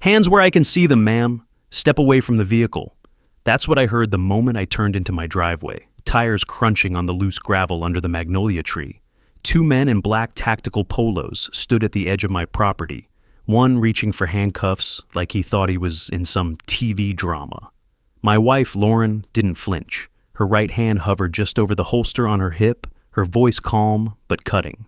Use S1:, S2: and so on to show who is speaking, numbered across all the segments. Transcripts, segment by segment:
S1: Hands where I can see them, ma'am. Step away from the vehicle. That's what I heard the moment I turned into my driveway, tires crunching on the loose gravel under the magnolia tree. Two men in black tactical polos stood at the edge of my property, one reaching for handcuffs like he thought he was in some TV drama. My wife, Lauren, didn't flinch. Her right hand hovered just over the holster on her hip, her voice calm but cutting.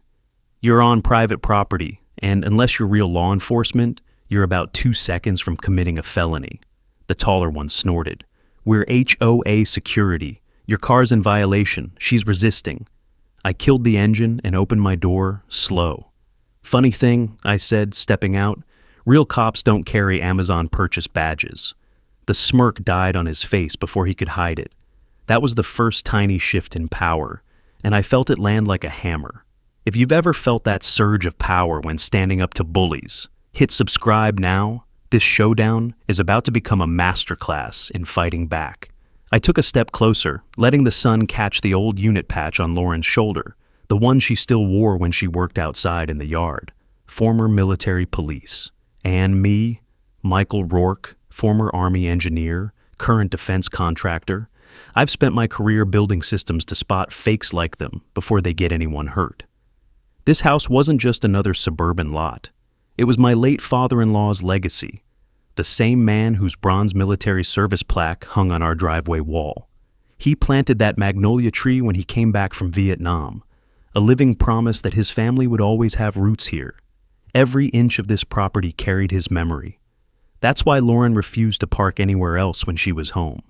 S1: You're on private property, and unless you're real law enforcement, you're about 2 seconds from committing a felony. The taller one snorted. We're HOA security. Your car's in violation. She's resisting. I killed the engine and opened my door, slow. Funny thing, I said, stepping out, real cops don't carry Amazon purchase badges. The smirk died on his face before he could hide it. That was the first tiny shift in power, and I felt it land like a hammer. If you've ever felt that surge of power when standing up to bullies, hit subscribe now. This showdown is about to become a masterclass in fighting back. I took a step closer, letting the sun catch the old unit patch on Lauren's shoulder, the one she still wore when she worked outside in the yard. Former military police. And me, Michael Rourke, former Army engineer, current defense contractor. I've spent my career building systems to spot fakes like them before they get anyone hurt. This house wasn't just another suburban lot. It was my late father-in-law's legacy, the same man whose bronze military service plaque hung on our driveway wall. He planted that magnolia tree when he came back from Vietnam, a living promise that his family would always have roots here. Every inch of this property carried his memory. That's why Lauren refused to park anywhere else when she was home.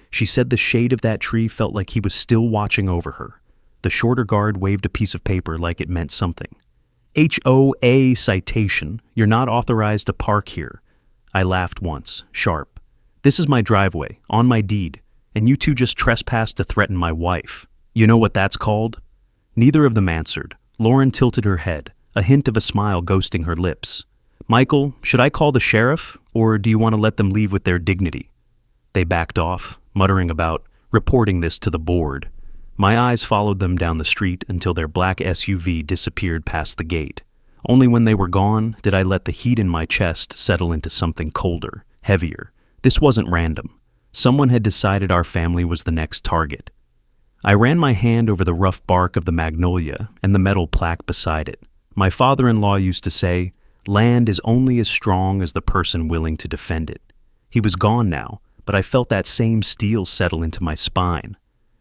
S1: She said the shade of that tree felt like he was still watching over her. The shorter guard waved a piece of paper like it meant something. HOA citation. You're not authorized to park here. I laughed once, sharp. This is my driveway, on my deed, and you two just trespassed to threaten my wife. You know what that's called? Neither of them answered. Lauren tilted her head, a hint of a smile ghosting her lips. Michael, should I call the sheriff, or do you want to let them leave with their dignity? They backed off, muttering about reporting this to the board. My eyes followed them down the street until their black SUV disappeared past the gate. Only when they were gone did I let the heat in my chest settle into something colder, heavier. This wasn't random. Someone had decided our family was the next target. I ran my hand over the rough bark of the magnolia and the metal plaque beside it. My father-in-law used to say, land is only as strong as the person willing to defend it. He was gone now, but I felt that same steel settle into my spine.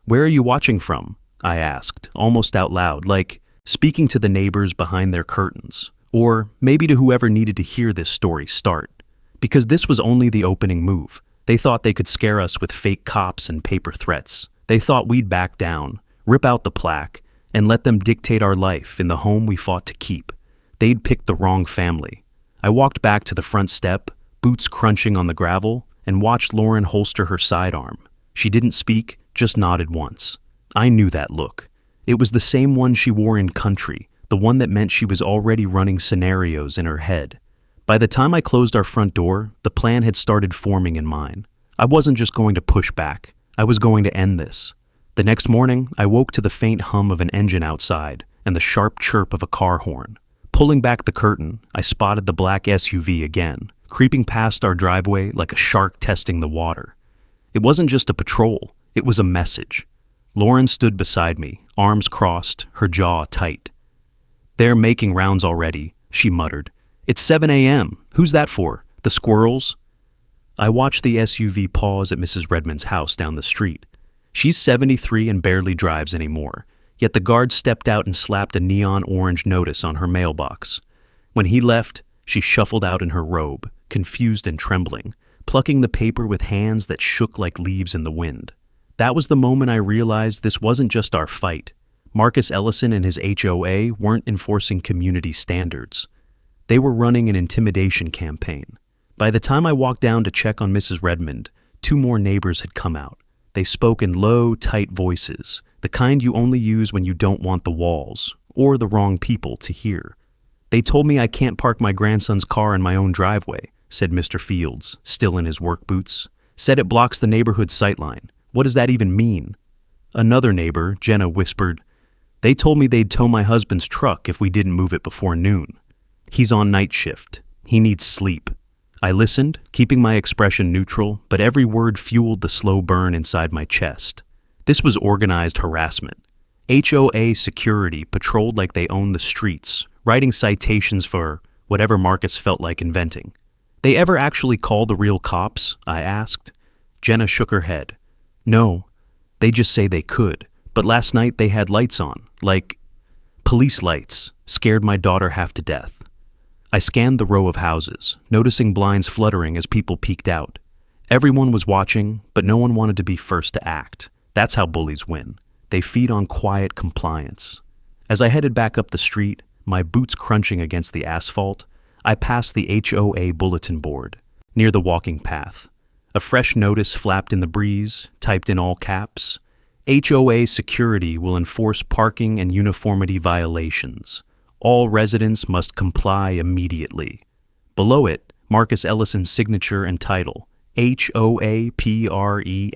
S1: Where are you watching from? I asked, almost out loud, like speaking to the neighbors behind their curtains, or maybe to whoever needed to hear this story start. Because this was only the opening move. They thought they could scare us with fake cops and paper threats. They thought we'd back down, rip out the plaque, and let them dictate our life in the home we fought to keep. They'd picked the wrong family. I walked back to the front step, boots crunching on the gravel, and watched Lauren holster her sidearm. She didn't speak, just nodded once. I knew that look. It was the same one she wore in country, the one that meant she was already running scenarios in her head. By the time I closed our front door, the plan had started forming in mine. I wasn't just going to push back. I was going to end this. The next morning, I woke to the faint hum of an engine outside and the sharp chirp of a car horn. Pulling back the curtain, I spotted the black SUV again, creeping past our driveway like a shark testing the water. It wasn't just a patrol. It was a message. Lauren stood beside me, arms crossed, her jaw tight. They're making rounds already, she muttered. It's 7 a.m. Who's that for? The squirrels? I watched the SUV pause at Mrs. Redmond's house down the street. She's 73 and barely drives anymore, yet the guard stepped out and slapped a neon orange notice on her mailbox. When he left, she shuffled out in her robe, confused and trembling, plucking the paper with hands that shook like leaves in the wind. That was the moment I realized this wasn't just our fight. Marcus Ellison and his HOA weren't enforcing community standards. They were running an intimidation campaign. By the time I walked down to check on Mrs. Redmond, 2 more neighbors had come out. They spoke in low, tight voices, the kind you only use when you don't want the walls, or the wrong people, to hear. They told me I can't park my grandson's car in my own driveway, said Mr. Fields, still in his work boots. Said it blocks the neighborhood sightline. What does that even mean? Another neighbor, Jenna, whispered, they told me they'd tow my husband's truck if we didn't move it before noon. He's on night shift. He needs sleep. I listened, keeping my expression neutral, but every word fueled the slow burn inside my chest. This was organized harassment. HOA security patrolled like they owned the streets, writing citations for whatever Marcus felt like inventing. They ever actually call the real cops? I asked. Jenna shook her head. No, they just say they could, but last night they had lights on, like police lights, scared my daughter half to death. I scanned the row of houses, noticing blinds fluttering as people peeked out. Everyone was watching, but no one wanted to be first to act. That's how bullies win. They feed on quiet compliance. As I headed back up the street, my boots crunching against the asphalt, I passed the HOA bulletin board, near the walking path. A fresh notice flapped in the breeze, typed in all caps. HOA security will enforce parking and uniformity violations. All residents must comply immediately. Below it, Marcus Ellison's signature and title, HOA PRESIDENT.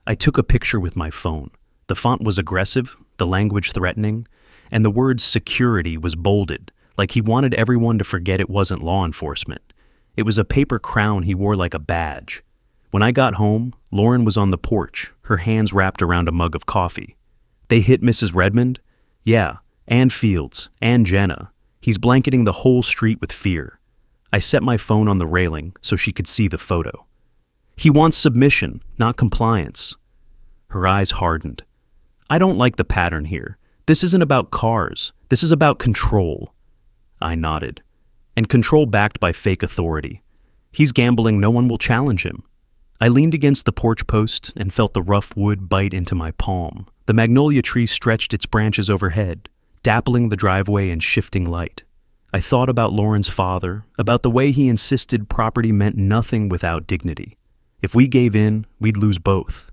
S1: I took a picture with my phone. The font was aggressive, the language threatening, and the word security was bolded, like he wanted everyone to forget it wasn't law enforcement. It was a paper crown he wore like a badge. When I got home, Lauren was on the porch, her hands wrapped around a mug of coffee. They hit Mrs. Redmond? Yeah, and Fields, and Jenna. He's blanketing the whole street with fear. I set my phone on the railing so she could see the photo. He wants submission, not compliance. Her eyes hardened. I don't like the pattern here. This isn't about cars. This is about control. I nodded. And control backed by fake authority. He's gambling no one will challenge him. I leaned against the porch post and felt the rough wood bite into my palm. The magnolia tree stretched its branches overhead, dappling the driveway in shifting light. I thought about Lauren's father, about the way he insisted property meant nothing without dignity. If we gave in, we'd lose both.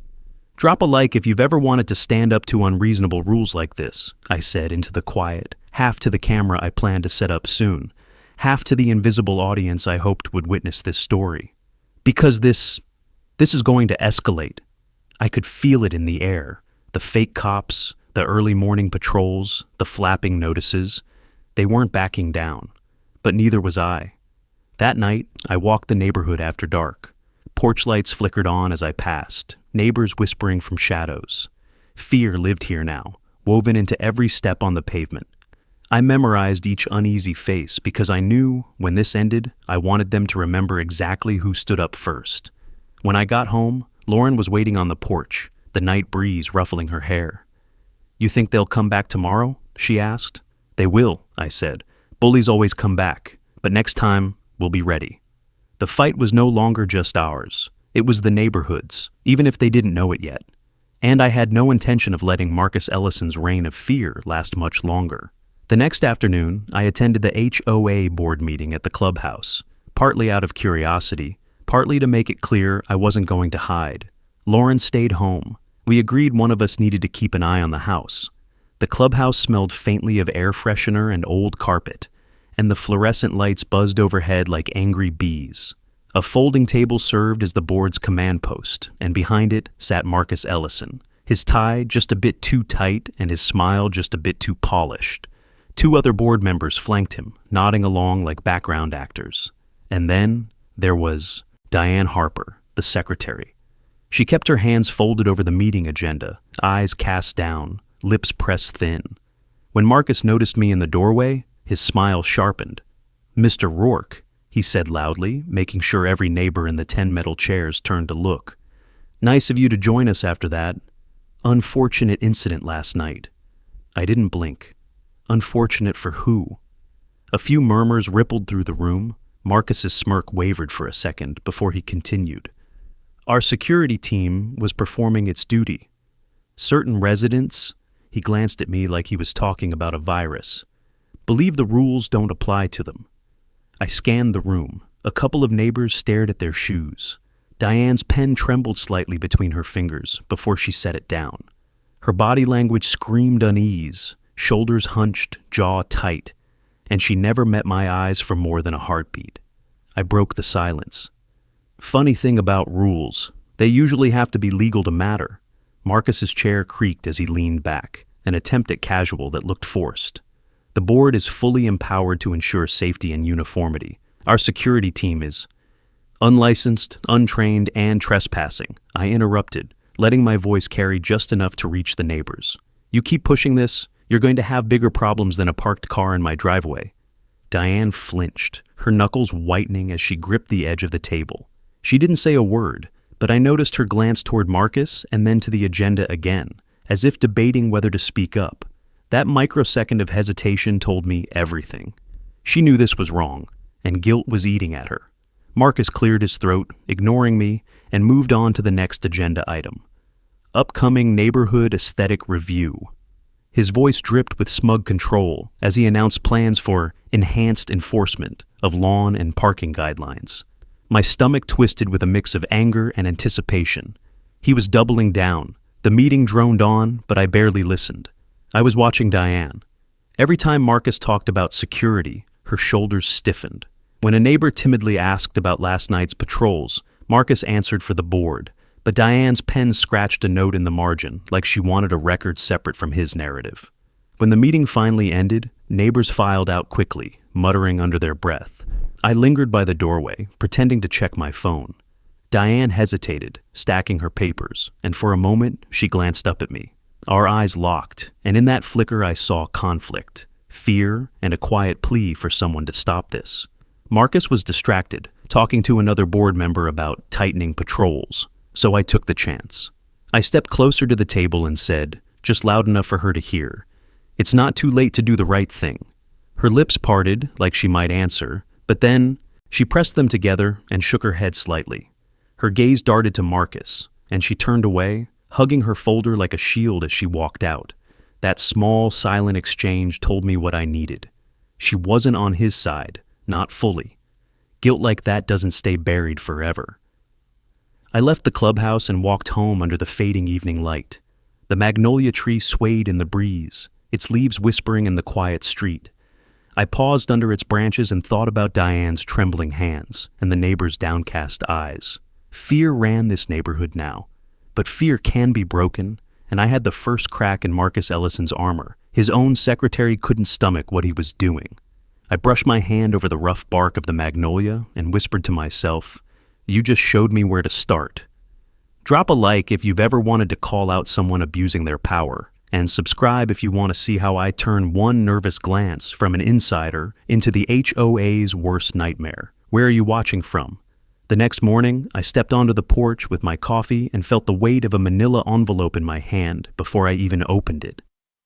S1: Drop a like if you've ever wanted to stand up to unreasonable rules like this, I said into the quiet, half to the camera I planned to set up soon, half to the invisible audience I hoped would witness this story. Because this is going to escalate. I could feel it in the air. The fake cops, the early morning patrols, the flapping notices. They weren't backing down, but neither was I. That night, I walked the neighborhood after dark. Porch lights flickered on as I passed, neighbors whispering from shadows. Fear lived here now, woven into every step on the pavement. I memorized each uneasy face because I knew, when this ended, I wanted them to remember exactly who stood up first. When I got home, Lauren was waiting on the porch, the night breeze ruffling her hair. You think they'll come back tomorrow? She asked. They will, I said. Bullies always come back, but next time, we'll be ready. The fight was no longer just ours. It was the neighborhood's, even if they didn't know it yet. And I had no intention of letting Marcus Ellison's reign of fear last much longer. The next afternoon, I attended the HOA board meeting at the clubhouse, partly out of curiosity, partly to make it clear I wasn't going to hide. Lauren stayed home. We agreed one of us needed to keep an eye on the house. The clubhouse smelled faintly of air freshener and old carpet, and the fluorescent lights buzzed overhead like angry bees. A folding table served as the board's command post, and behind it sat Marcus Ellison, his tie just a bit too tight and his smile just a bit too polished. 2 other board members flanked him, nodding along like background actors. And then there was Diane Harper, the secretary. She kept her hands folded over the meeting agenda, eyes cast down, lips pressed thin. When Marcus noticed me in the doorway, his smile sharpened. Mr. Rourke, he said loudly, making sure every neighbor in the 10 metal chairs turned to look. Nice of you to join us after that unfortunate incident last night. I didn't blink. Unfortunate for who? A few murmurs rippled through the room. Marcus's smirk wavered for a second before he continued. Our security team was performing its duty. Certain residents, he glanced at me like he was talking about a virus, believe the rules don't apply to them. I scanned the room. A couple of neighbors stared at their shoes. Diane's pen trembled slightly between her fingers before she set it down. Her body language screamed unease, shoulders hunched, jaw tight, and she never met my eyes for more than a heartbeat. I broke the silence. Funny thing about rules, they usually have to be legal to matter. Marcus's chair creaked as he leaned back, an attempt at casual that looked forced. The board is fully empowered to ensure safety and uniformity. Our security team is unlicensed, untrained, and trespassing. I interrupted, letting my voice carry just enough to reach the neighbors. You keep pushing this, you're going to have bigger problems than a parked car in my driveway. Diane flinched, her knuckles whitening as she gripped the edge of the table. She didn't say a word, but I noticed her glance toward Marcus and then to the agenda again, as if debating whether to speak up. That microsecond of hesitation told me everything. She knew this was wrong, and guilt was eating at her. Marcus cleared his throat, ignoring me, and moved on to the next agenda item. Upcoming Neighborhood Aesthetic Review. His voice dripped with smug control as he announced plans for enhanced enforcement of lawn and parking guidelines. My stomach twisted with a mix of anger and anticipation. He was doubling down. The meeting droned on, but I barely listened. I was watching Diane. Every time Marcus talked about security, her shoulders stiffened. When a neighbor timidly asked about last night's patrols, Marcus answered for the board, but Diane's pen scratched a note in the margin, like she wanted a record separate from his narrative. When the meeting finally ended, neighbors filed out quickly, muttering under their breath. I lingered by the doorway, pretending to check my phone. Diane hesitated, stacking her papers, and for a moment she glanced up at me. Our eyes locked, and in that flicker I saw conflict, fear, and a quiet plea for someone to stop this. Marcus was distracted, talking to another board member about tightening patrols, so I took the chance. I stepped closer to the table and said, just loud enough for her to hear, "It's not too late to do the right thing." Her lips parted, like she might answer, but then she pressed them together and shook her head slightly. Her gaze darted to Marcus, and she turned away, hugging her folder like a shield as she walked out. That small, silent exchange told me what I needed. She wasn't on his side, not fully. Guilt like that doesn't stay buried forever. I left the clubhouse and walked home under the fading evening light. The magnolia tree swayed in the breeze, its leaves whispering in the quiet street. I paused under its branches and thought about Diane's trembling hands and the neighbors' downcast eyes. Fear ran this neighborhood now, but fear can be broken, and I had the first crack in Marcus Ellison's armor. His own secretary couldn't stomach what he was doing. I brushed my hand over the rough bark of the magnolia and whispered to myself, "You just showed me where to start." Drop a like if you've ever wanted to call out someone abusing their power, and subscribe if you want to see how I turn one nervous glance from an insider into the HOA's worst nightmare. Where are you watching from? The next morning, I stepped onto the porch with my coffee and felt the weight of a manila envelope in my hand before I even opened it.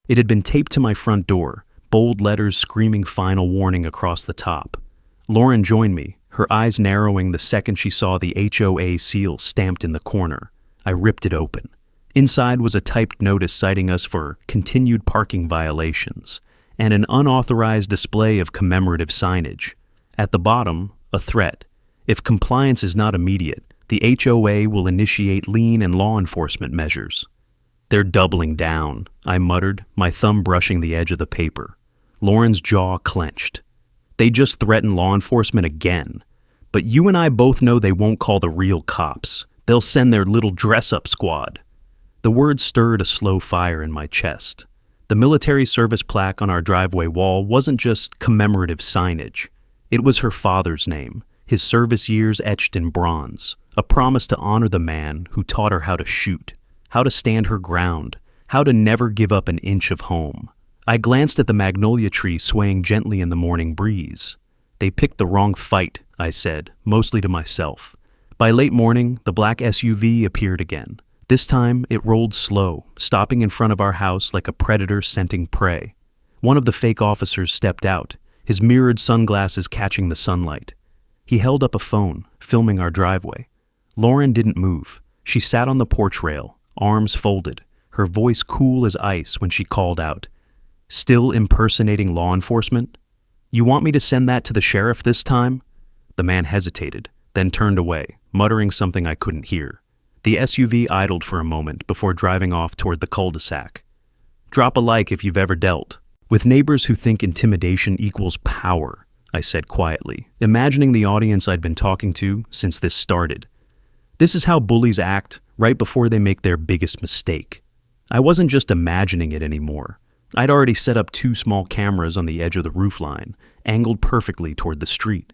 S1: It had been taped to my front door, bold letters screaming final warning across the top. Lauren joined me, her eyes narrowing the second she saw the HOA seal stamped in the corner. I ripped it open. Inside was a typed notice citing us for continued parking violations and an unauthorized display of commemorative signage. At the bottom, a threat. If compliance is not immediate, the HOA will initiate lien and law enforcement measures. "They're doubling down," I muttered, my thumb brushing the edge of the paper. Lauren's jaw clenched. "They just threatened law enforcement again. But you and I both know they won't call the real cops. They'll send their little dress-up squad." The words stirred a slow fire in my chest. The military service plaque on our driveway wall wasn't just commemorative signage. It was her father's name, his service years etched in bronze, a promise to honor the man who taught her how to shoot, how to stand her ground, how to never give up an inch of home. I glanced at the magnolia tree swaying gently in the morning breeze. "They picked the wrong fight," I said, mostly to myself. By late morning, the black SUV appeared again. This time, it rolled slow, stopping in front of our house like a predator scenting prey. One of the fake officers stepped out, his mirrored sunglasses catching the sunlight. He held up a phone, filming our driveway. Lauren didn't move. She sat on the porch rail, arms folded, her voice cool as ice when she called out, "Still impersonating law enforcement? You want me to send that to the sheriff this time?" The man hesitated, then turned away, muttering something I couldn't hear. The SUV idled for a moment before driving off toward the cul-de-sac. "Drop a like if you've ever dealt with neighbors who think intimidation equals power," I said quietly, imagining the audience I'd been talking to since this started. This is how bullies act right before they make their biggest mistake. I wasn't just imagining it anymore. I'd already set up 2 small cameras on the edge of the roofline, angled perfectly toward the street.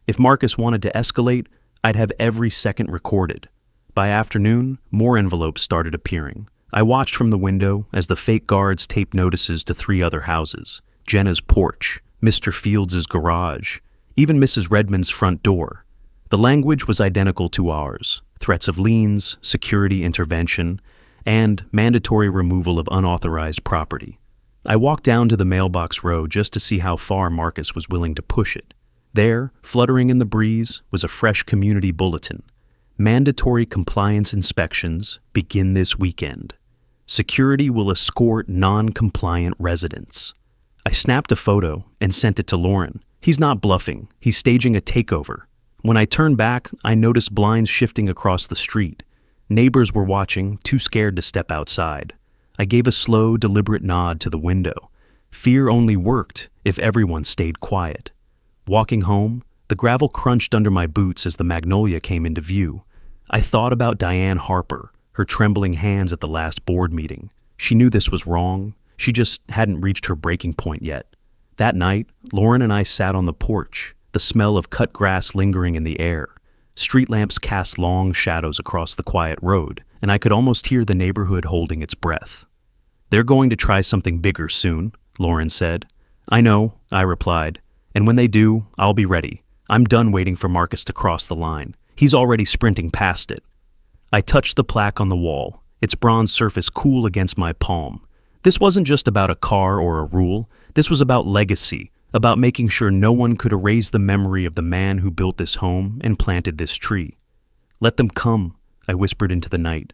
S1: If Marcus wanted to escalate, I'd have every second recorded. By afternoon, more envelopes started appearing. I watched from the window as the fake guards taped notices to 3 other houses: Jenna's porch, Mr. Fields' garage, even Mrs. Redmond's front door. The language was identical to ours: threats of liens, security intervention, and mandatory removal of unauthorized property. I walked down to the mailbox row just to see how far Marcus was willing to push it. There, fluttering in the breeze, was a fresh community bulletin. Mandatory compliance inspections begin this weekend. Security will escort non-compliant residents. I snapped a photo and sent it to Lauren. He's not bluffing. He's staging a takeover. When I turned back, I noticed blinds shifting across the street. Neighbors were watching, too scared to step outside. I gave a slow, deliberate nod to the window. Fear only worked if everyone stayed quiet. Walking home, the gravel crunched under my boots as the Magnolia came into view. I thought about Diane Harper, her trembling hands at the last board meeting. She knew this was wrong. She just hadn't reached her breaking point yet. That night, Lauren and I sat on the porch, the smell of cut grass lingering in the air. Street lamps cast long shadows across the quiet road, and I could almost hear the neighborhood holding its breath. "They're going to try something bigger soon," Lauren said. "I know," I replied, "and when they do, I'll be ready. I'm done waiting for Marcus to cross the line. He's already sprinting past it." I touched the plaque on the wall, its bronze surface cool against my palm. This wasn't just about a car or a rule. This was about legacy, about making sure no one could erase the memory of the man who built this home and planted this tree. "Let them come," I whispered into the night.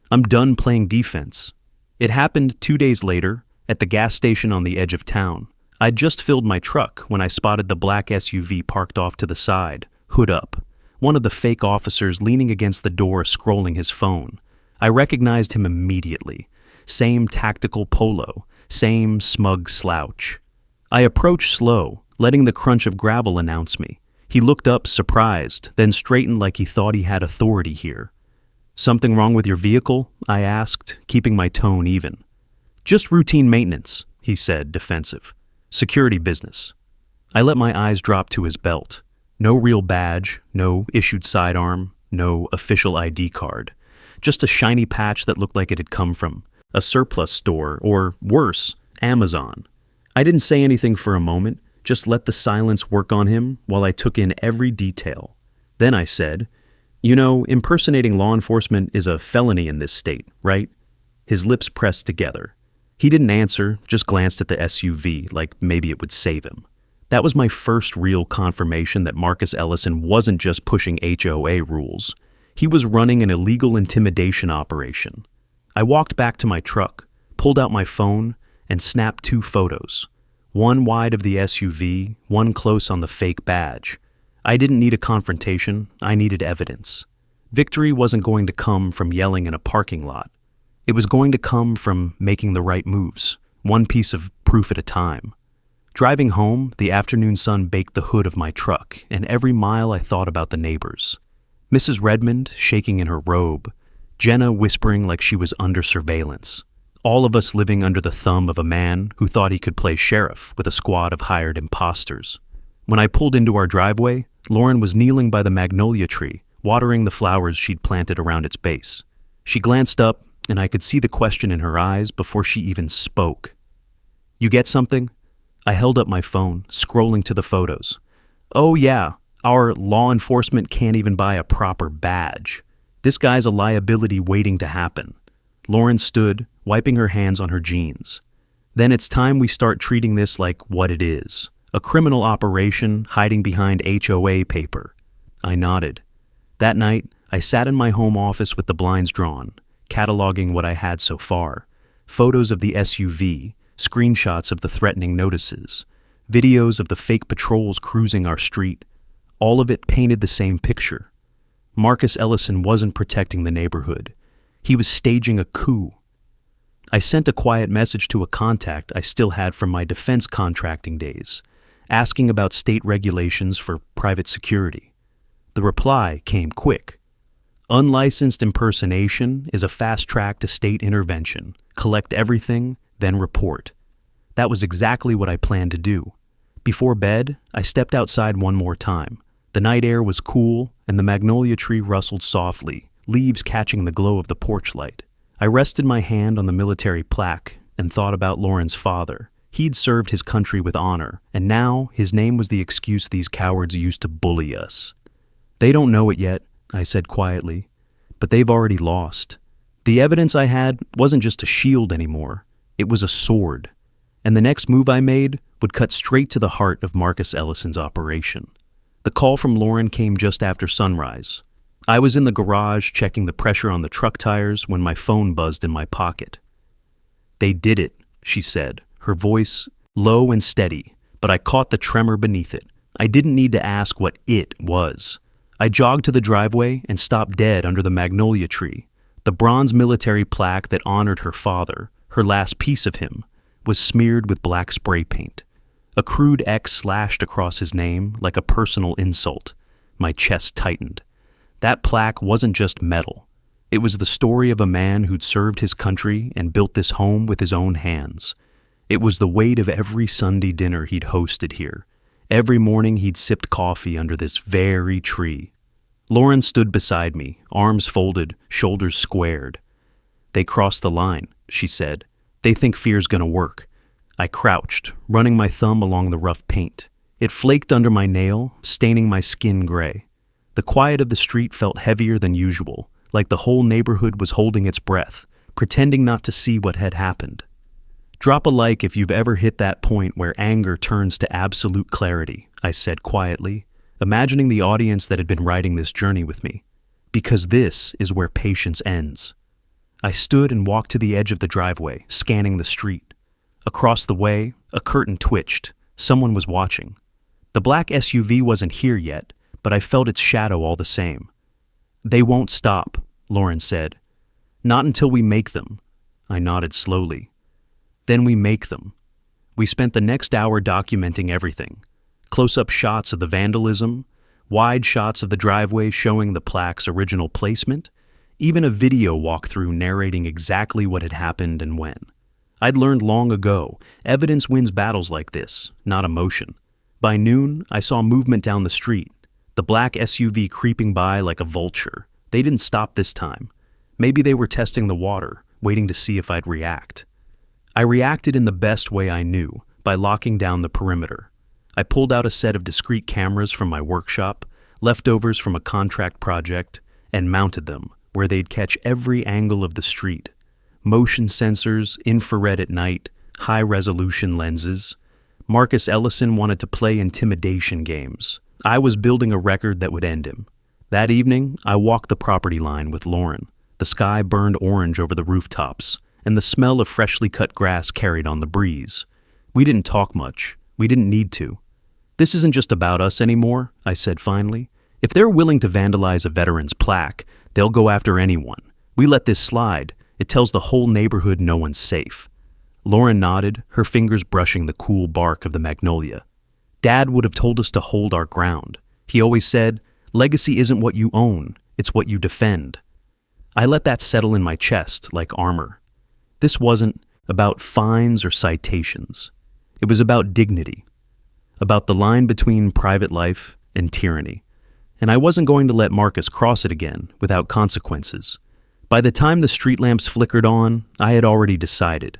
S1: "I'm done playing defense." It happened 2 days later, at the gas station on the edge of town. I'd just filled my truck when I spotted the black SUV parked off to the side, hood up. One of the fake officers leaning against the door scrolling his phone. I recognized him immediately. Same tactical polo, same smug slouch. I approached slow, letting the crunch of gravel announce me. He looked up, surprised, then straightened like he thought he had authority here. "Something wrong with your vehicle?" I asked, keeping my tone even. "Just routine maintenance," he said, defensive. "Security business." I let my eyes drop to his belt. No real badge, no issued sidearm, no official ID card. Just a shiny patch that looked like it had come from a surplus store, or worse, Amazon. I didn't say anything for a moment, just let the silence work on him while I took in every detail. Then I said, "You know, impersonating law enforcement is a felony in this state, right?" His lips pressed together. He didn't answer, just glanced at the SUV like maybe it would save him. That was my first real confirmation that Marcus Ellison wasn't just pushing HOA rules. He was running an illegal intimidation operation. I walked back to my truck, pulled out my phone, and snapped 2 photos. One wide of the SUV, one close on the fake badge. I didn't need a confrontation, I needed evidence. Victory wasn't going to come from yelling in a parking lot. It was going to come from making the right moves, one piece of proof at a time. Driving home, the afternoon sun baked the hood of my truck, and every mile I thought about the neighbors. Mrs. Redmond shaking in her robe, Jenna whispering like she was under surveillance. All of us living under the thumb of a man who thought he could play sheriff with a squad of hired imposters. When I pulled into our driveway, Lauren was kneeling by the magnolia tree, watering the flowers she'd planted around its base. She glanced up, and I could see the question in her eyes before she even spoke. "You get something?" I held up my phone, scrolling to the photos. "Oh yeah, our law enforcement can't even buy a proper badge. This guy's a liability waiting to happen." Lauren stood, wiping her hands on her jeans. "Then it's time we start treating this like what it is. A criminal operation hiding behind HOA paper." I nodded. That night, I sat in my home office with the blinds drawn, cataloging what I had so far. Photos of the SUV, screenshots of the threatening notices, videos of the fake patrols cruising our street. All of it painted the same picture. Marcus Ellison wasn't protecting the neighborhood. He was staging a coup. I sent a quiet message to a contact I still had from my defense contracting days, asking about state regulations for private security. The reply came quick. "Unlicensed impersonation is a fast track to state intervention. Collect everything, then report." That was exactly what I planned to do. Before bed, I stepped outside one more time. The night air was cool, and the magnolia tree rustled softly, leaves catching the glow of the porch light. I rested my hand on the military plaque and thought about Lauren's father. He'd served his country with honor, and now his name was the excuse these cowards used to bully us. They don't know it yet, I said quietly, but they've already lost. The evidence I had wasn't just a shield anymore, it was a sword. And the next move I made would cut straight to the heart of Marcus Ellison's operation. The call from Lauren came just after sunrise. I was in the garage checking the pressure on the truck tires when my phone buzzed in my pocket. "They did it," she said, her voice low and steady, but I caught the tremor beneath it. I didn't need to ask what it was. I jogged to the driveway and stopped dead under the magnolia tree. The bronze military plaque that honored her father, her last piece of him, was smeared with black spray paint. A crude X slashed across his name like a personal insult. My chest tightened. That plaque wasn't just metal. It was the story of a man who'd served his country and built this home with his own hands. It was the weight of every Sunday dinner he'd hosted here. Every morning he'd sipped coffee under this very tree. Lauren stood beside me, arms folded, shoulders squared. "They crossed the line," she said. "They think fear's gonna work." I crouched, running my thumb along the rough paint. It flaked under my nail, staining my skin gray. The quiet of the street felt heavier than usual, like the whole neighborhood was holding its breath, pretending not to see what had happened. "Drop a like if you've ever hit that point where anger turns to absolute clarity," I said quietly, imagining the audience that had been riding this journey with me. Because this is where patience ends. I stood and walked to the edge of the driveway, scanning the street. Across the way, a curtain twitched. Someone was watching. The black SUV wasn't here yet, but I felt its shadow all the same. "They won't stop," Lauren said. "Not until we make them." I nodded slowly. "Then we make them." We spent the next hour documenting everything. Close-up shots of the vandalism, wide shots of the driveway showing the plaque's original placement, even a video walkthrough narrating exactly what had happened and when. I'd learned long ago, evidence wins battles like this, not emotion. By noon, I saw movement down the street, the black SUV creeping by like a vulture. They didn't stop this time. Maybe they were testing the water, waiting to see if I'd react. I reacted in the best way I knew, by locking down the perimeter. I pulled out a set of discrete cameras from my workshop, leftovers from a contract project, and mounted them where they'd catch every angle of the street. Motion sensors, infrared at night, high-resolution lenses. Marcus Ellison wanted to play intimidation games. I was building a record that would end him. That evening, I walked the property line with Lauren. The sky burned orange over the rooftops, and the smell of freshly cut grass carried on the breeze. We didn't talk much. We didn't need to. "This isn't just about us anymore," I said finally. "If they're willing to vandalize a veteran's plaque, they'll go after anyone. We let this slide. It tells the whole neighborhood no one's safe." Lauren nodded, her fingers brushing the cool bark of the magnolia. "Dad would have told us to hold our ground. He always said, 'Legacy isn't what you own, it's what you defend.'" I let that settle in my chest like armor. This wasn't about fines or citations. It was about dignity, about the line between private life and tyranny. And I wasn't going to let Marcus cross it again without consequences. By the time the street lamps flickered on, I had already decided.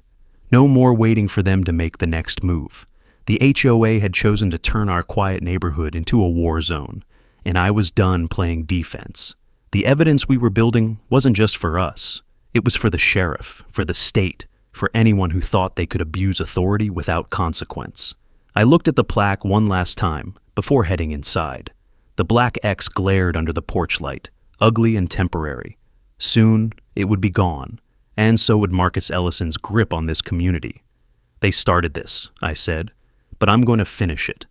S1: No more waiting for them to make the next move. The HOA had chosen to turn our quiet neighborhood into a war zone, and I was done playing defense. The evidence we were building wasn't just for us. It was for the sheriff, for the state, for anyone who thought they could abuse authority without consequence. I looked at the plaque one last time before heading inside. The black X glared under the porch light, ugly and temporary. Soon, it would be gone, and so would Marcus Ellison's grip on this community. "They started this," I said, "but I'm going to finish it."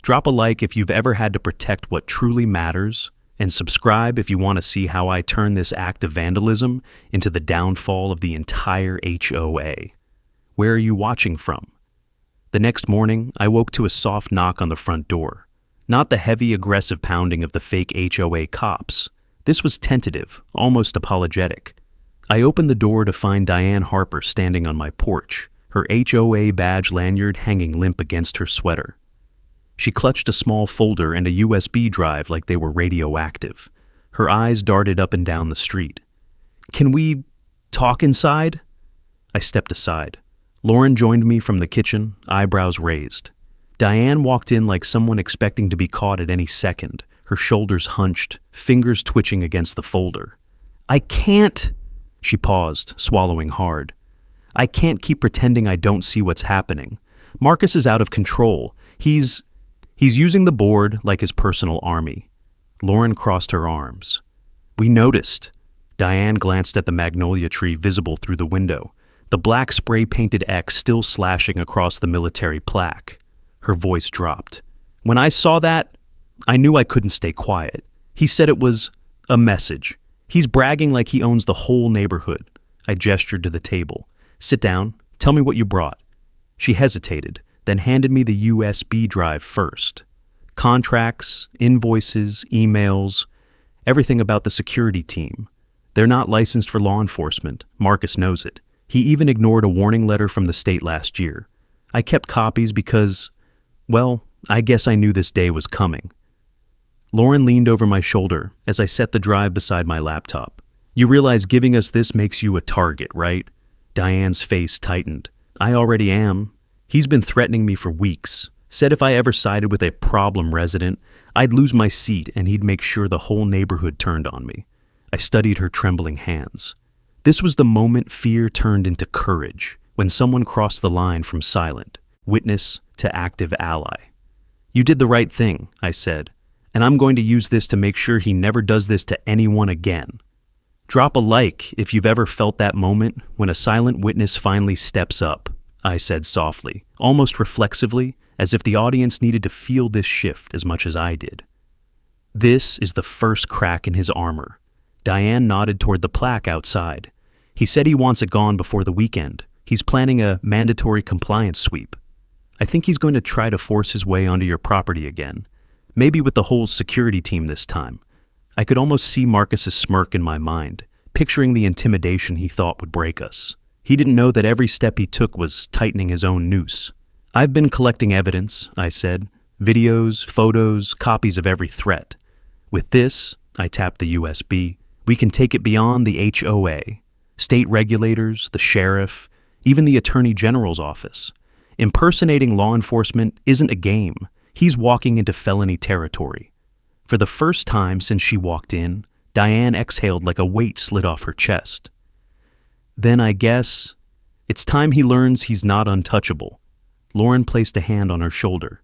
S1: Drop a like if you've ever had to protect what truly matters, and subscribe if you want to see how I turn this act of vandalism into the downfall of the entire HOA. Where are you watching from? The next morning, I woke to a soft knock on the front door. Not the heavy, aggressive pounding of the fake HOA cops. This was tentative, almost apologetic. I opened the door to find Diane Harper standing on my porch, her HOA badge lanyard hanging limp against her sweater. She clutched a small folder and a USB drive like they were radioactive. Her eyes darted up and down the street. "Can we talk inside?" I stepped aside. Lauren joined me from the kitchen, eyebrows raised. Diane walked in like someone expecting to be caught at any second, her shoulders hunched, fingers twitching against the folder. "I can't," she paused, swallowing hard. "I can't keep pretending I don't see what's happening. Marcus is out of control. He's using the board like his personal army." Lauren crossed her arms. "We noticed." Diane glanced at the magnolia tree visible through the window, the black spray-painted X still slashing across the military plaque. Her voice dropped. "When I saw that, I knew I couldn't stay quiet. He said it was a message. He's bragging like he owns the whole neighborhood." I gestured to the table. "Sit down. Tell me what you brought." She hesitated, then handed me the USB drive first. Contracts, invoices, emails, everything about the security team. They're not licensed for law enforcement. Marcus knows it. He even ignored a warning letter from the state last year. I kept copies because, well, I guess I knew this day was coming. Lauren leaned over my shoulder as I set the drive beside my laptop. "You realize giving us this makes you a target, right?" Diane's face tightened. "I already am. He's been threatening me for weeks. Said if I ever sided with a problem resident, I'd lose my seat and he'd make sure the whole neighborhood turned on me." I studied her trembling hands. This was the moment fear turned into courage, when someone crossed the line from silent witness to active ally. "You did the right thing," I said, "and I'm going to use this to make sure he never does this to anyone again." "Drop a like if you've ever felt that moment when a silent witness finally steps up," I said softly, almost reflexively, as if the audience needed to feel this shift as much as I did. "This is the first crack in his armor." Diane nodded toward the plaque outside. "He said he wants it gone before the weekend. He's planning a mandatory compliance sweep. I think he's going to try to force his way onto your property again, maybe with the whole security team this time." I could almost see Marcus's smirk in my mind, picturing the intimidation he thought would break us. He didn't know that every step he took was tightening his own noose. "I've been collecting evidence," I said. "Videos, photos, copies of every threat. With this," I tapped the USB, "we can take it beyond the HOA, state regulators, the sheriff, even the Attorney General's office. Impersonating law enforcement isn't a game. He's walking into felony territory." For the first time since she walked in, Diane exhaled like a weight slid off her chest. "Then I guess it's time he learns he's not untouchable." Lauren placed a hand on her shoulder.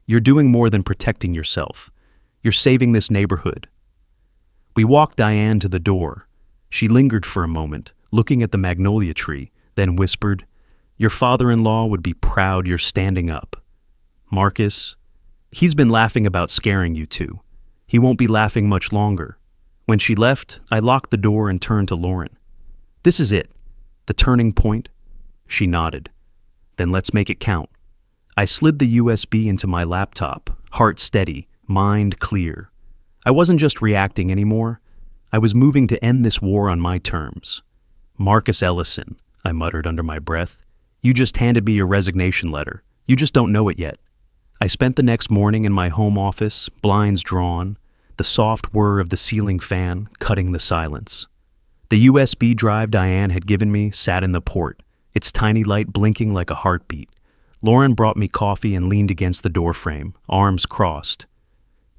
S1: "You're doing more than protecting yourself. You're saving this neighborhood." We walked Diane to the door. She lingered for a moment, looking at the magnolia tree, then whispered, "Your father-in-law would be proud you're standing up. Marcus, he's been laughing about scaring you two. He won't be laughing much longer." When she left, I locked the door and turned to Lauren. "This is it. The turning point?" She nodded. "Then let's make it count." I slid the USB into my laptop, heart steady, mind clear. I wasn't just reacting anymore. I was moving to end this war on my terms. "Marcus Ellison," I muttered under my breath, "you just handed me your resignation letter. You just don't know it yet." I spent the next morning in my home office, blinds drawn, the soft whir of the ceiling fan cutting the silence. The USB drive Diane had given me sat in the port, its tiny light blinking like a heartbeat. Lauren brought me coffee and leaned against the doorframe, arms crossed.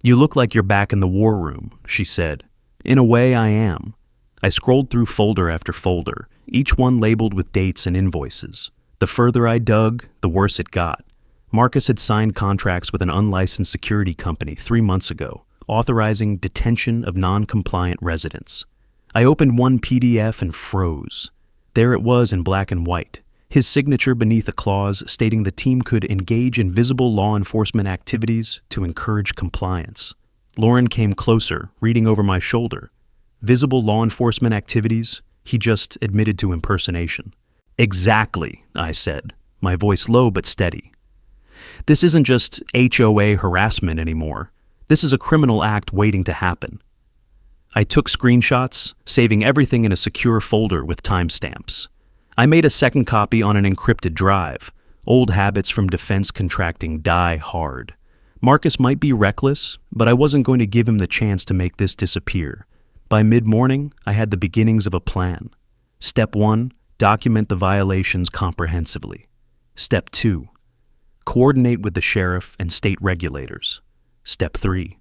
S1: "You look like you're back in the war room," she said. "In a way, I am." I scrolled through folder after folder, each one labeled with dates and invoices. The further I dug, the worse it got. Marcus had signed contracts with an unlicensed security company 3 months ago, authorizing detention of non-compliant residents. I opened one PDF and froze. There it was in black and white, his signature beneath a clause stating the team could engage in visible law enforcement activities to encourage compliance. Lauren came closer, reading over my shoulder. Visible law enforcement activities? He just admitted to impersonation. "Exactly," I said, my voice low but steady. "This isn't just HOA harassment anymore. This is a criminal act waiting to happen." I took screenshots, saving everything in a secure folder with timestamps. I made a second copy on an encrypted drive. Old habits from defense contracting die hard. Marcus might be reckless, but I wasn't going to give him the chance to make this disappear. By mid-morning, I had the beginnings of a plan. Step 1, document the violations comprehensively. Step 2, coordinate with the sheriff and state regulators. Step 3,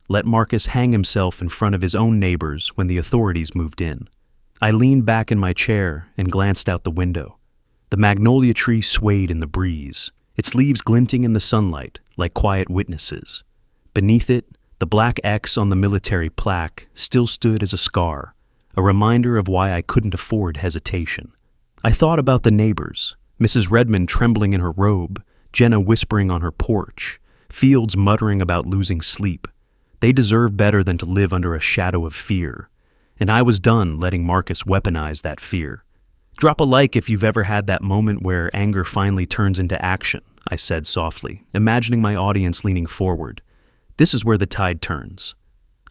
S1: let Marcus hang himself in front of his own neighbors when the authorities moved in. I leaned back in my chair and glanced out the window. The magnolia tree swayed in the breeze, its leaves glinting in the sunlight like quiet witnesses. Beneath it, the black X on the military plaque still stood as a scar, a reminder of why I couldn't afford hesitation. I thought about the neighbors, Mrs. Redmond trembling in her robe, Jenna whispering on her porch, Fields muttering about losing sleep. They deserve better than to live under a shadow of fear. And I was done letting Marcus weaponize that fear. Drop a like if you've ever had that moment where anger finally turns into action, I said softly, imagining my audience leaning forward. This is where the tide turns.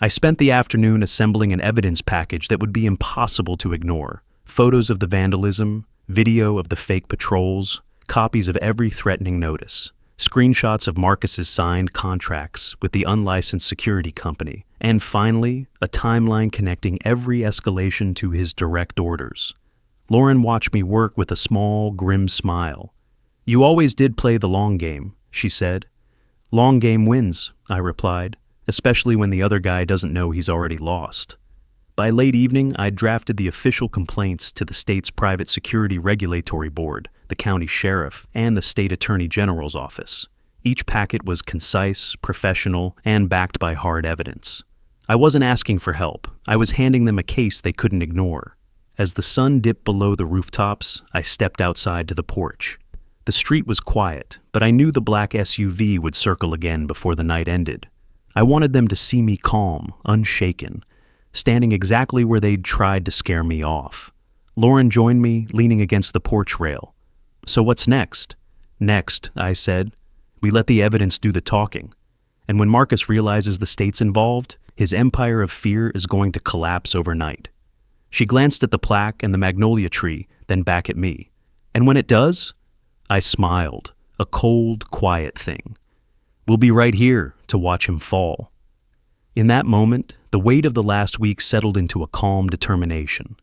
S1: I spent the afternoon assembling an evidence package that would be impossible to ignore. Photos of the vandalism, video of the fake patrols, copies of every threatening notice, screenshots of Marcus's signed contracts with the unlicensed security company, and finally, a timeline connecting every escalation to his direct orders. Lauren watched me work with a small, grim smile. "You always did play the long game," she said. "Long game wins," I replied, especially when the other guy doesn't know he's already lost. By late evening, I'd drafted the official complaints to the state's private security regulatory board, the county sheriff, and the state attorney general's office. Each packet was concise, professional, and backed by hard evidence. I wasn't asking for help. I was handing them a case they couldn't ignore. As the sun dipped below the rooftops, I stepped outside to the porch. The street was quiet, but I knew the black SUV would circle again before the night ended. I wanted them to see me calm, unshaken, standing exactly where they'd tried to scare me off. Lauren joined me, leaning against the porch rail. "So what's next?" "Next," I said, "we let the evidence do the talking. And when Marcus realizes the state's involved, his empire of fear is going to collapse overnight." She glanced at the plaque and the magnolia tree, then back at me. "And when it does?" I smiled, a cold, quiet thing. "We'll be right here to watch him fall." In that moment, the weight of the last week settled into a calm determination.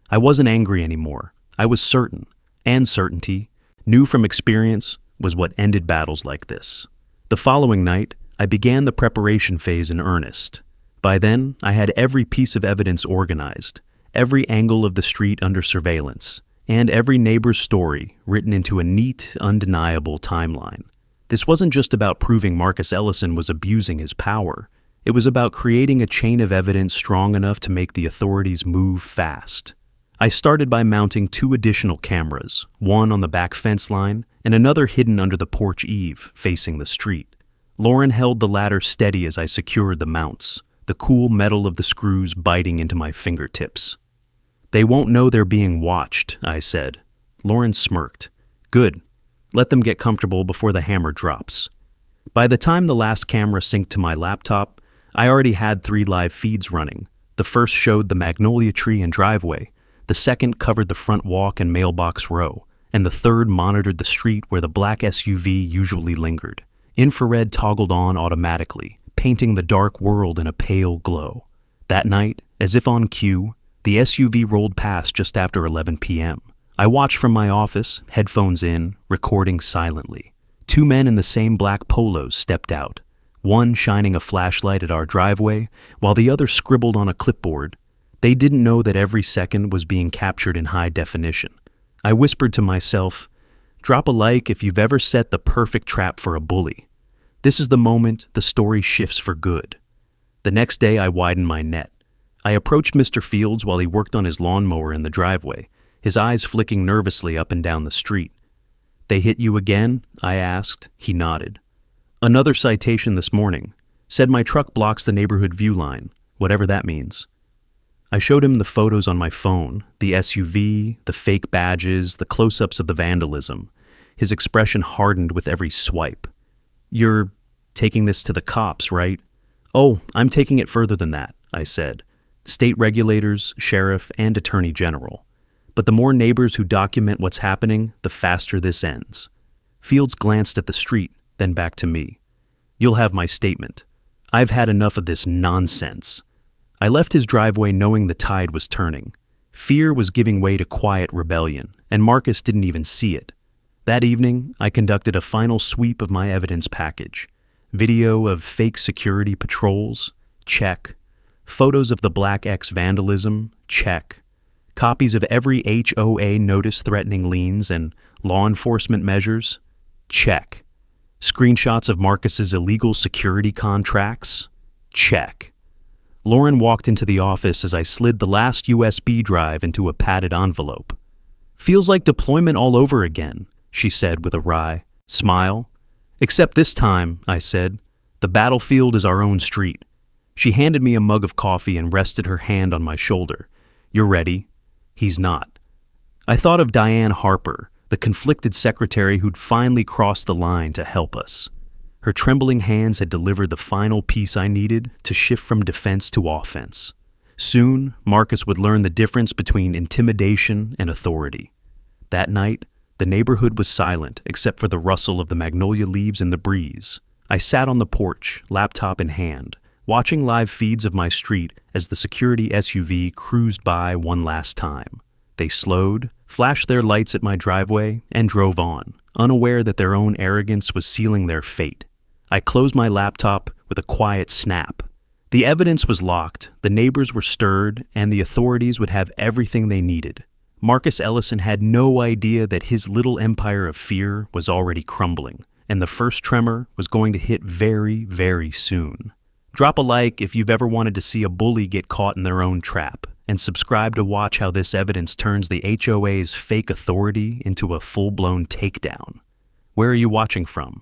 S1: I wasn't angry anymore. I was certain, and certainty, knew from experience, was what ended battles like this. The following night, I began the preparation phase in earnest. By then, I had every piece of evidence organized, every angle of the street under surveillance, and every neighbor's story written into a neat, undeniable timeline. This wasn't just about proving Marcus Ellison was abusing his power. It was about creating a chain of evidence strong enough to make the authorities move fast. I started by mounting 2 additional cameras, one on the back fence line and another hidden under the porch eave facing the street. Lauren held the latter steady as I secured the mounts, the cool metal of the screws biting into my fingertips. "They won't know they're being watched," I said. Lauren smirked. "Good. Let them get comfortable before the hammer drops." By the time the last camera synced to my laptop, I already had 3 live feeds running. The first showed the magnolia tree and driveway, the second covered the front walk and mailbox row, and the third monitored the street where the black SUV usually lingered. Infrared toggled on automatically, painting the dark world in a pale glow. That night, as if on cue, the SUV rolled past just after 11 p.m. I watched from my office, headphones in, recording silently. 2 men in the same black polos stepped out, one shining a flashlight at our driveway, while the other scribbled on a clipboard. They didn't know that every second was being captured in high definition. I whispered to myself, "Drop a like if you've ever set the perfect trap for a bully. This is the moment the story shifts for good." The next day I widened my net. I approached Mr. Fields while he worked on his lawnmower in the driveway, his eyes flicking nervously up and down the street. "They hit you again?" I asked. He nodded. "Another citation this morning. Said my truck blocks the neighborhood view line, whatever that means." I showed him the photos on my phone, the SUV, the fake badges, the close-ups of the vandalism. His expression hardened with every swipe. "You're taking this to the cops, right?" "Oh, I'm taking it further than that," I said. "State regulators, sheriff, and attorney general. But the more neighbors who document what's happening, the faster this ends. Fields glanced at the street, then back to me. You'll have my statement. I've had enough of this nonsense. I left his driveway knowing the tide was turning. Fear was giving way to quiet rebellion, and Marcus didn't even see it. That evening, I conducted a final sweep of my evidence package. Video of fake security patrols? Check. Photos of the Black X vandalism? Check. Copies of every HOA notice threatening liens and law enforcement measures? Check. Screenshots of Marcus's illegal security contracts? Check. Lauren walked into the office as I slid the last USB drive into a padded envelope. Feels like deployment all over again, she said with a wry smile. Except this time, I said, the battlefield is our own street. She handed me a mug of coffee and rested her hand on my shoulder. You're ready? He's not. I thought of Diane Harper, the conflicted secretary who'd finally crossed the line to help us. Her trembling hands had delivered the final piece I needed to shift from defense to offense. Soon, Marcus would learn the difference between intimidation and authority. That night, the neighborhood was silent except for the rustle of the magnolia leaves in the breeze. I sat on the porch, laptop in hand, watching live feeds of my street as the security SUV cruised by one last time. They slowed, flashed their lights at my driveway, and drove on, unaware that their own arrogance was sealing their fate. I closed my laptop with a quiet snap. The evidence was locked, the neighbors were stirred, and the authorities would have everything they needed. Marcus Ellison had no idea that his little empire of fear was already crumbling, and the first tremor was going to hit very, very soon. Drop a like if you've ever wanted to see a bully get caught in their own trap, and subscribe to watch how this evidence turns the HOA's fake authority into a full-blown takedown. Where are you watching from?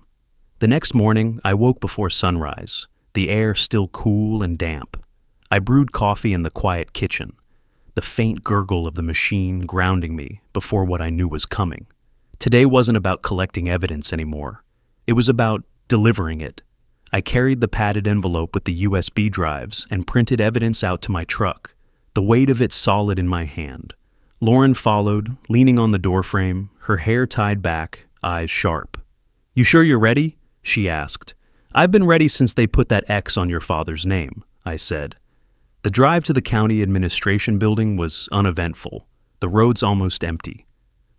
S1: The next morning, I woke before sunrise, the air still cool and damp. I brewed coffee in the quiet kitchen, the faint gurgle of the machine grounding me before what I knew was coming. Today wasn't about collecting evidence anymore. It was about delivering it. I carried the padded envelope with the USB drives and printed evidence out to my truck, the weight of it solid in my hand. Lauren followed, leaning on the doorframe, her hair tied back, eyes sharp. You sure you're ready? She asked. I've been ready since they put that X on your father's name, I said. The drive to the county administration building was uneventful, the roads almost empty.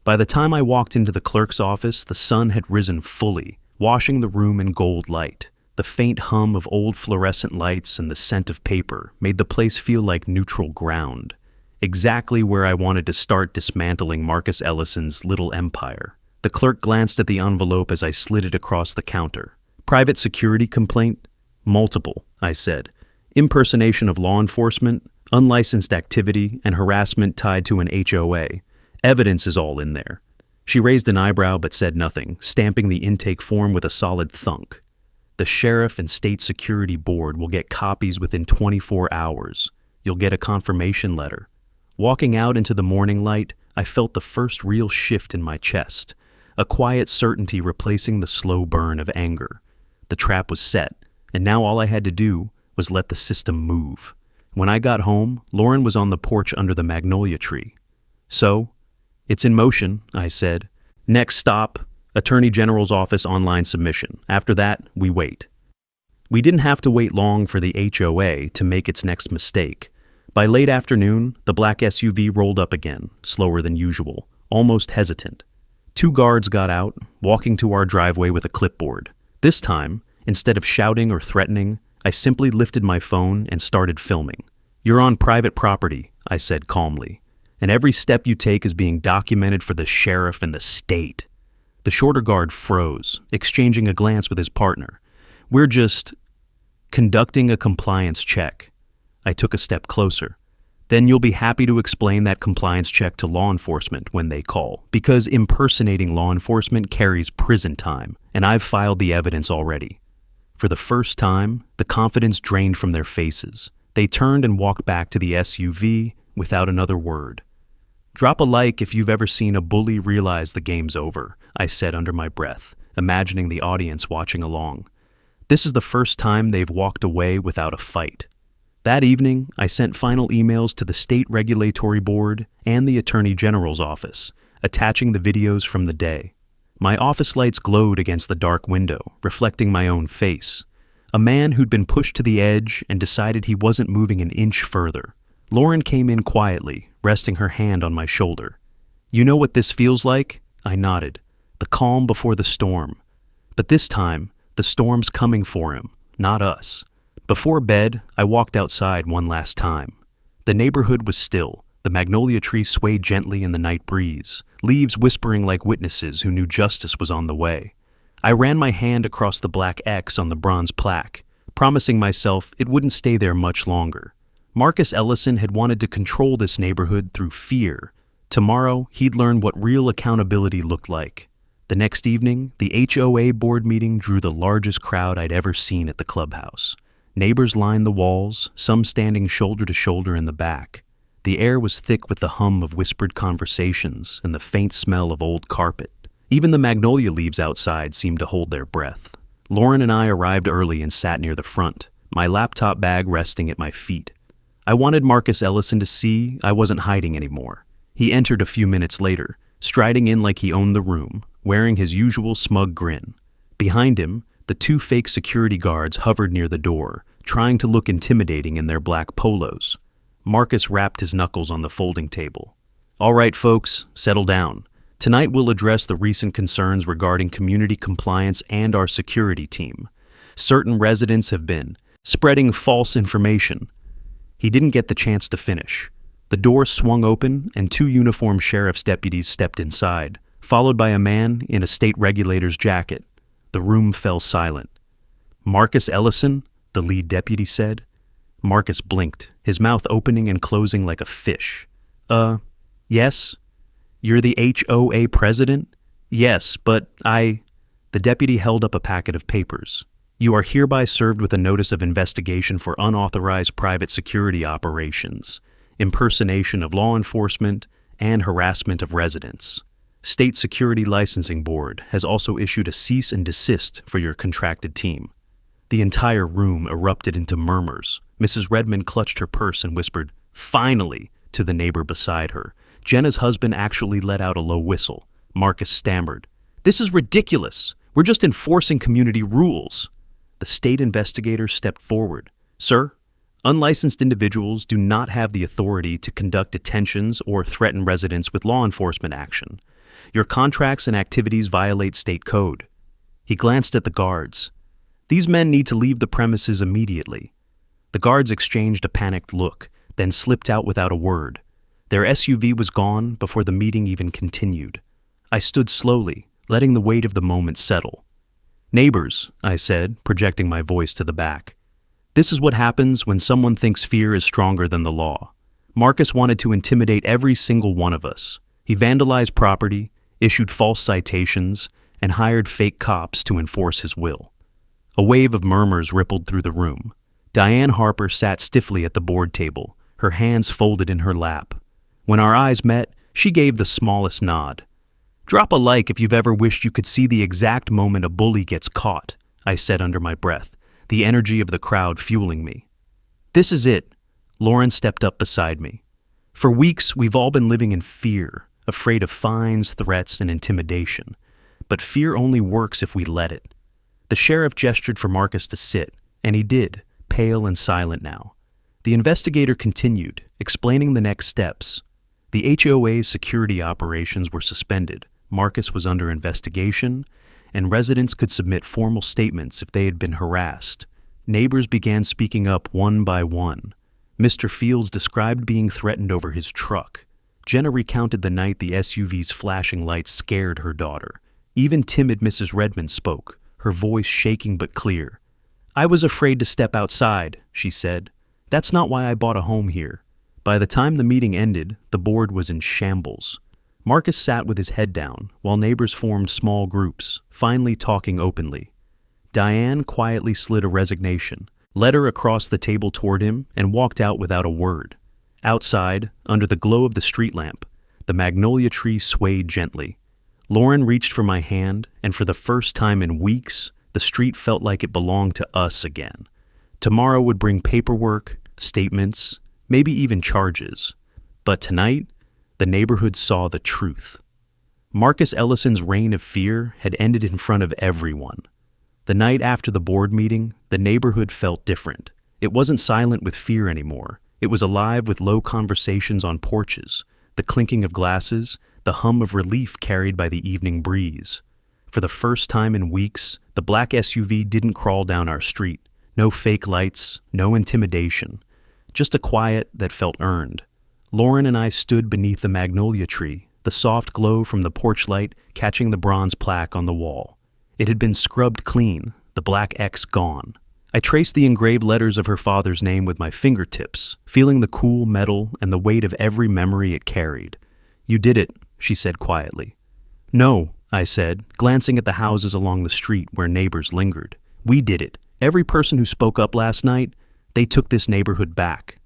S1: By the time I walked into the clerk's office, the sun had risen fully, washing the room in gold light. The faint hum of old fluorescent lights and the scent of paper made the place feel like neutral ground, exactly where I wanted to start dismantling Marcus Ellison's little empire. The clerk glanced at the envelope as I slid it across the counter. Private security complaint? Multiple, I said. Impersonation of law enforcement, unlicensed activity, and harassment tied to an HOA. Evidence is all in there. She raised an eyebrow but said nothing, stamping the intake form with a solid thunk. The sheriff and state security board will get copies within 24 hours. You'll get a confirmation letter. Walking out into the morning light, I felt the first real shift in my chest, a quiet certainty replacing the slow burn of anger. The trap was set, and now all I had to do was let the system move. When I got home, Lauren was on the porch under the magnolia tree. So, it's in motion, I said. Next stop, Attorney General's office online submission. After that, we wait. We didn't have to wait long for the HOA to make its next mistake. By late afternoon, the black SUV rolled up again, slower than usual, almost hesitant. 2 guards got out, walking to our driveway with a clipboard. This time, instead of shouting or threatening, I simply lifted my phone and started filming. You're on private property, I said calmly, and every step you take is being documented for the sheriff and the state. The shorter guard froze, exchanging a glance with his partner. We're just conducting a compliance check. I took a step closer. Then you'll be happy to explain that compliance check to law enforcement when they call, because impersonating law enforcement carries prison time, and I've filed the evidence already. For the first time, the confidence drained from their faces. They turned and walked back to the SUV without another word. Drop a like if you've ever seen a bully realize the game's over, I said under my breath, imagining the audience watching along. This is the first time they've walked away without a fight. That evening, I sent final emails to the State Regulatory Board and the Attorney General's office, attaching the videos from the day. My office lights glowed against the dark window, reflecting my own face. A man who'd been pushed to the edge and decided he wasn't moving an inch further. Lauren came in quietly, resting her hand on my shoulder. "You know what this feels like?" I nodded. "The calm before the storm." But this time, the storm's coming for him, not us. Before bed, I walked outside one last time. The neighborhood was still. The magnolia trees swayed gently in the night breeze, leaves whispering like witnesses who knew justice was on the way. I ran my hand across the black X on the bronze plaque, promising myself it wouldn't stay there much longer. Marcus Ellison had wanted to control this neighborhood through fear. Tomorrow, he'd learn what real accountability looked like. The next evening, the HOA board meeting drew the largest crowd I'd ever seen at the clubhouse. Neighbors lined the walls, some standing shoulder to shoulder in the back. The air was thick with the hum of whispered conversations and the faint smell of old carpet. Even the magnolia leaves outside seemed to hold their breath. Lauren and I arrived early and sat near the front, my laptop bag resting at my feet. I wanted Marcus Ellison to see I wasn't hiding anymore. He entered a few minutes later, striding in like he owned the room, wearing his usual smug grin. Behind him, the two fake security guards hovered near the door, trying to look intimidating in their black polos. Marcus rapped his knuckles on the folding table. "All right, folks, settle down. Tonight we'll address the recent concerns regarding community compliance and our security team. Certain residents have been spreading false information." He didn't get the chance to finish. The door swung open and two uniformed sheriff's deputies stepped inside, followed by a man in a state regulator's jacket. The room fell silent. "Marcus Ellison?" the lead deputy said. Marcus blinked, his mouth opening and closing like a fish. Yes? You're the HOA president?" "Yes, but I—" The deputy held up a packet of papers. "You are hereby served with a notice of investigation for unauthorized private security operations, impersonation of law enforcement, and harassment of residents. State Security Licensing Board has also issued a cease and desist for your contracted team." The entire room erupted into murmurs. Mrs. Redmond clutched her purse and whispered, "Finally," to the neighbor beside her. Jenna's husband actually let out a low whistle. Marcus stammered, "This is ridiculous. We're just enforcing community rules." The state investigator stepped forward. "Sir, unlicensed individuals do not have the authority to conduct detentions or threaten residents with law enforcement action. Your contracts and activities violate state code." He glanced at the guards. "These men need to leave the premises immediately." The guards exchanged a panicked look, then slipped out without a word. Their SUV was gone before the meeting even continued. I stood slowly, letting the weight of the moment settle. "Neighbors," I said, projecting my voice to the back. "This is what happens when someone thinks fear is stronger than the law. Marcus wanted to intimidate every single one of us. He vandalized property, issued false citations, and hired fake cops to enforce his will." A wave of murmurs rippled through the room. Diane Harper sat stiffly at the board table, her hands folded in her lap. When our eyes met, she gave the smallest nod. "Drop a like if you've ever wished you could see the exact moment a bully gets caught," I said under my breath, the energy of the crowd fueling me. "This is it." Lauren stepped up beside me. "For weeks, we've all been living in fear, afraid of fines, threats, and intimidation. But fear only works if we let it." The sheriff gestured for Marcus to sit, and he did, pale and silent now. The investigator continued, explaining the next steps. The HOA's security operations were suspended, Marcus was under investigation, and residents could submit formal statements if they had been harassed. Neighbors began speaking up one by one. Mr. Fields described being threatened over his truck. Jenna recounted the night the SUV's flashing lights scared her daughter. Even timid Mrs. Redmond spoke, her voice shaking but clear. "I was afraid to step outside," she said. "That's not why I bought a home here." By the time the meeting ended, the board was in shambles. Marcus sat with his head down, while neighbors formed small groups, finally talking openly. Diane quietly slid a resignation, led her across the table toward him, and walked out without a word. Outside, under the glow of the street lamp, the magnolia tree swayed gently. Lauren reached for my hand, and for the first time in weeks, the street felt like it belonged to us again. Tomorrow would bring paperwork, statements, maybe even charges. But tonight, the neighborhood saw the truth. Marcus Ellison's reign of fear had ended in front of everyone. The night after the board meeting, the neighborhood felt different. It wasn't silent with fear anymore. It was alive with low conversations on porches, the clinking of glasses, the hum of relief carried by the evening breeze. For the first time in weeks, the black SUV didn't crawl down our street. No fake lights, no intimidation. Just a quiet that felt earned. Lauren and I stood beneath the magnolia tree, the soft glow from the porch light catching the bronze plaque on the wall. It had been scrubbed clean, the black X gone. I traced the engraved letters of her father's name with my fingertips, feeling the cool metal and the weight of every memory it carried. "You did it," she said quietly. "No," I said, glancing at the houses along the street where neighbors lingered. "We did it. Every person who spoke up last night, they took this neighborhood back."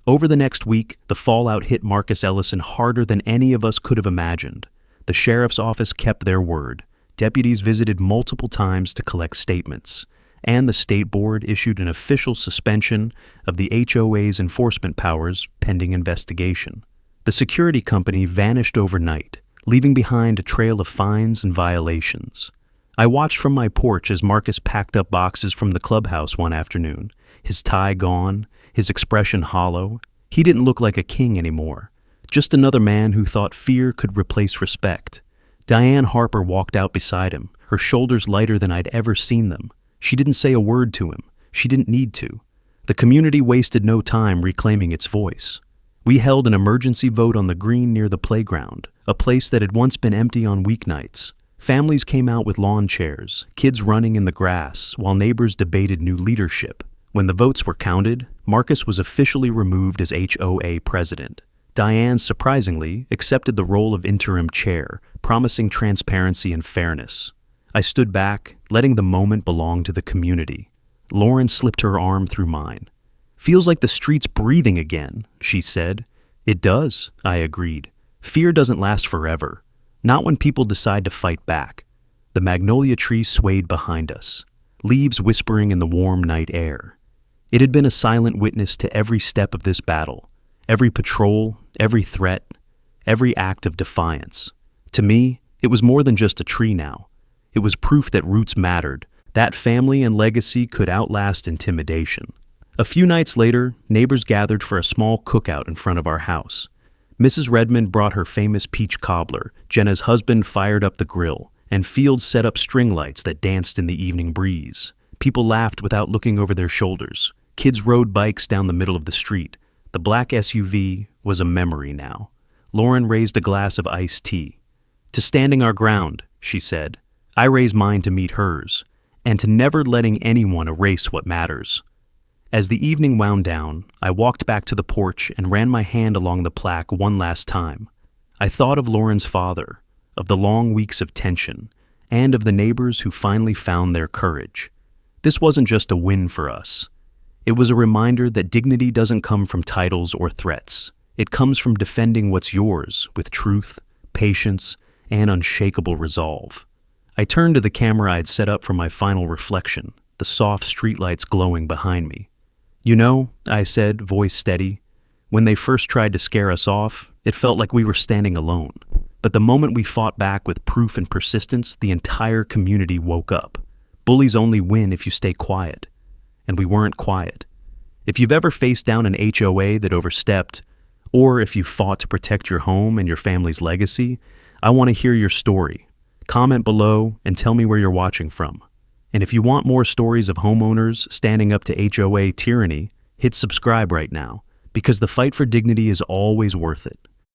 S1: Over the next week, the fallout hit Marcus Ellison harder than any of us could have imagined. The sheriff's office kept their word. Deputies visited multiple times to collect statements, and the state board issued an official suspension of the HOA's enforcement powers pending investigation. The security company vanished overnight, leaving behind a trail of fines and violations. I watched from my porch as Marcus packed up boxes from the clubhouse one afternoon, his tie gone, his expression hollow. He didn't look like a king anymore, just another man who thought fear could replace respect. Diane Harper walked out beside him, her shoulders lighter than I'd ever seen them. She didn't say a word to him. She didn't need to. The community wasted no time reclaiming its voice. We held an emergency vote on the green near the playground, a place that had once been empty on weeknights. Families came out with lawn chairs, kids running in the grass, while neighbors debated new leadership. When the votes were counted, Marcus was officially removed as HOA president. Diane, surprisingly, accepted the role of interim chair, promising transparency and fairness. I stood back, letting the moment belong to the community. Lauren slipped her arm through mine. "Feels like the street's breathing again," she said. "It does," I agreed. "Fear doesn't last forever. Not when people decide to fight back." The magnolia tree swayed behind us, leaves whispering in the warm night air. It had been a silent witness to every step of this battle, every patrol, every threat, every act of defiance. To me, it was more than just a tree now. It was proof that roots mattered, that family and legacy could outlast intimidation. A few nights later, neighbors gathered for a small cookout in front of our house. Mrs. Redmond brought her famous peach cobbler, Jenna's husband fired up the grill, and Fields set up string lights that danced in the evening breeze. People laughed without looking over their shoulders. Kids rode bikes down the middle of the street. The black SUV was a memory now. Lauren raised a glass of iced tea. "To standing our ground," she said. I raised mine to meet hers, and to never letting anyone erase what matters. As the evening wound down, I walked back to the porch and ran my hand along the plaque one last time. I thought of Lauren's father, of the long weeks of tension, and of the neighbors who finally found their courage. This wasn't just a win for us. It was a reminder that dignity doesn't come from titles or threats. It comes from defending what's yours with truth, patience, and unshakable resolve. I turned to the camera I'd set up for my final reflection, the soft streetlights glowing behind me. "You know," I said, voice steady, "when they first tried to scare us off, it felt like we were standing alone. But the moment we fought back with proof and persistence, the entire community woke up. Bullies only win if you stay quiet. And we weren't quiet. If you've ever faced down an HOA that overstepped, or if you fought to protect your home and your family's legacy, I want to hear your story. Comment below and tell me where you're watching from. And if you want more stories of homeowners standing up to HOA tyranny, hit subscribe right now, because the fight for dignity is always worth it.